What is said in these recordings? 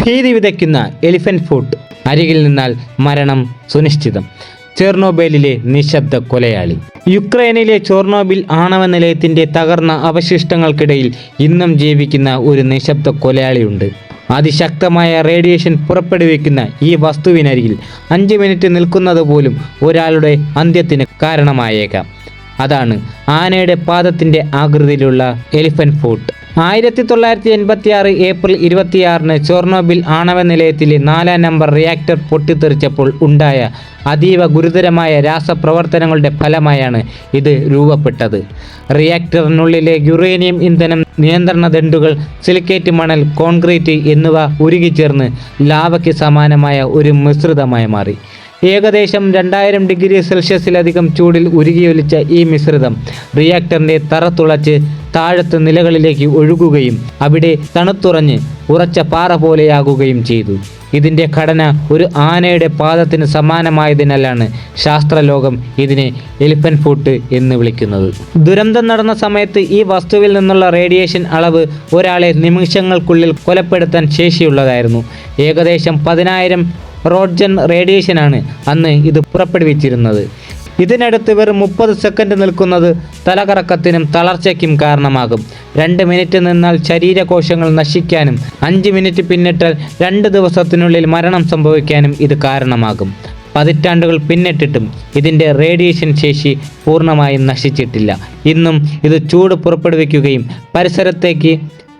ഭീതി വിതയ്ക്കുന്ന elephant foot. അരികിൽ നിന്നാൽ മരണം സുനിശ്ചിതം. ചെർണോബിലിലെ നിശബ്ദ കൊലയാളി. യുക്രൈനിലെ ചോർണോബിൽ ആണവ നിലയത്തിന്റെ തകർന്ന അവശിഷ്ടങ്ങൾക്കിടയിൽ ഇന്നും ജീവിക്കുന്ന ഒരു നിശബ്ദ കൊലയാളിയുണ്ട്. അതിശക്തമായ റേഡിയേഷൻ പുറപ്പെടുവിക്കുന്ന ഈ വസ്തുവിനരികിൽ 5 മിനിറ്റ് നിൽക്കുന്നത് പോലും ഒരാളുടെ അന്ത്യത്തിന് കാരണമായേക്കാം. അതാണ് ആനയുടെ പാദത്തിന്റെ ആകൃതിയിലുള്ള എലിഫന്റ് ഫുട്ട്. 1986 ഏപ്രിൽ 26 ചോർണോബിൽ ആണവ നിലയത്തിലെ 4-ാം നമ്പർ റിയാക്ടർ പൊട്ടിത്തെറിച്ചപ്പോൾ ഉണ്ടായ അതീവ ഗുരുതരമായ രാസപ്രവർത്തനങ്ങളുടെ ഫലമായാണ് ഇത് രൂപപ്പെട്ടത്. റിയാക്ടറിനുള്ളിലെ യുറേനിയം ഇന്ധനം, നിയന്ത്രണ ദണ്ഡുകൾ, സിലിക്കേറ്റ് മണൽ, കോൺക്രീറ്റ് എന്നിവ ഉരുകിച്ചേർന്ന് ലാവയ്ക്ക് സമാനമായ ഒരു മിശ്രിതമായി മാറി. ഏകദേശം 2000 ഡിഗ്രി സെൽഷ്യസിലധികം ചൂടിൽ ഉരുകിയൊലിച്ച ഈ മിശ്രിതം റിയാക്ടറിൻ്റെ തറ തുളച്ച് താഴത്തെ നിലകളിലേക്ക് ഒഴുകുകയും അവിടെ തണുത്തുറഞ്ഞ് ഉറച്ച പാറ പോലെയാകുകയും ചെയ്തു. ഇതിൻ്റെ ഘടന ഒരു ആനയുടെ പാദത്തിന് സമാനമായതിനാലാണ് ശാസ്ത്രലോകം ഇതിനെ എലിഫന്റ് ഫുട്ട് എന്ന് വിളിക്കുന്നത്. ദുരന്തം നടന്ന സമയത്ത് ഈ വസ്തുവിൽ നിന്നുള്ള റേഡിയേഷൻ അളവ് ഒരാളെ നിമിഷങ്ങൾക്കുള്ളിൽ കൊലപ്പെടുത്താൻ ശേഷിയുള്ളതായിരുന്നു. ഏകദേശം 10,000 റോഡ്ജൻ റേഡിയേഷനാണ് അന്ന് ഇത് പുറപ്പെടുവിച്ചിരുന്നത്. ഇതിനടുത്ത് വെറും 30 സെക്കൻഡ് നിൽക്കുന്നത് തലകറക്കത്തിനും തളർച്ചയ്ക്കും കാരണമാകും. 2 മിനിറ്റ് നിന്നാൽ ശരീരകോശങ്ങൾ നശിക്കാനും 5 മിനിറ്റ് പിന്നിട്ടാൽ 2 ദിവസത്തിനുള്ളിൽ മരണം സംഭവിക്കാനും ഇത് കാരണമാകും. പതിറ്റാണ്ടുകൾ പിന്നിട്ടിട്ടും ഇതിൻ്റെ റേഡിയേഷൻ ശേഷി പൂർണ്ണമായും നശിച്ചിട്ടില്ല. ഇന്നും ഇത് ചൂട് പുറപ്പെടുവിക്കുകയും പരിസരത്തേക്ക്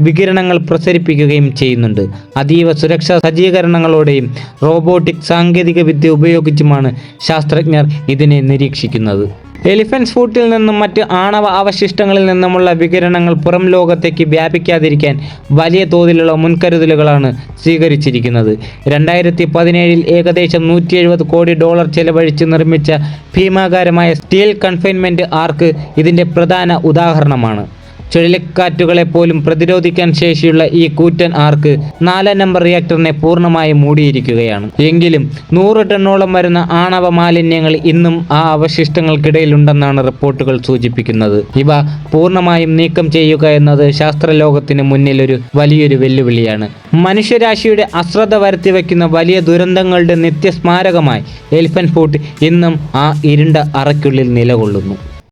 വികിരണങ്ങൾ പ്രസരിപ്പിക്കുകയും ചെയ്യുന്നുണ്ട്. അതീവ സുരക്ഷാ സജ്ജീകരണങ്ങളോടെയും റോബോട്ടിക് സാങ്കേതിക വിദ്യ ഉപയോഗിച്ചുമാണ് ശാസ്ത്രജ്ഞർ ഇതിനെ നിരീക്ഷിക്കുന്നത്. എലിഫന്റ് ഫുട്ടിൽ നിന്നും മറ്റ് ആണവ അവശിഷ്ടങ്ങളിൽ നിന്നുമുള്ള വികിരണങ്ങൾ പുറം ലോകത്തേക്ക് വ്യാപിക്കാതിരിക്കാൻ വലിയ തോതിലുള്ള മുൻകരുതലുകളാണ് സ്വീകരിച്ചിരിക്കുന്നത്. 2017 ഏകദേശം $170 കോടി ചെലവഴിച്ച് നിർമ്മിച്ച ഭീമാകാരമായ സ്റ്റീൽ കൺഫൈൻമെൻറ്റ് ആർക്ക് ഇതിൻ്റെ പ്രധാന ഉദാഹരണമാണ്. ചുഴലിക്കാറ്റുകളെ പോലും പ്രതിരോധിക്കാൻ ശേഷിയുള്ള ഈ കൂറ്റൻ ആർക്ക് 4-ാം നമ്പർ റിയാക്ടറിനെ പൂർണ്ണമായും മൂടിയിരിക്കുകയാണ്. എങ്കിലും 100 ടണ്ണോളം വരുന്ന ആണവ മാലിന്യങ്ങൾ ഇന്നും ആ അവശിഷ്ടങ്ങൾക്കിടയിലുണ്ടെന്നാണ് റിപ്പോർട്ടുകൾ സൂചിപ്പിക്കുന്നത്. ഇവ പൂർണ്ണമായും നീക്കം ചെയ്യുക എന്നത് ശാസ്ത്രലോകത്തിന് മുന്നിൽ ഒരു വലിയൊരു വെല്ലുവിളിയാണ്. മനുഷ്യരാശിയുടെ അശ്രദ്ധ വരുത്തിവെക്കുന്ന വലിയ ദുരന്തങ്ങളുടെ നിത്യസ്മാരകമായി എലിഫന്റ് ഫുട്ട് ഇന്നും ആ ഇരുണ്ട അറയ്ക്കുള്ളിൽ നിലകൊള്ളുന്നു.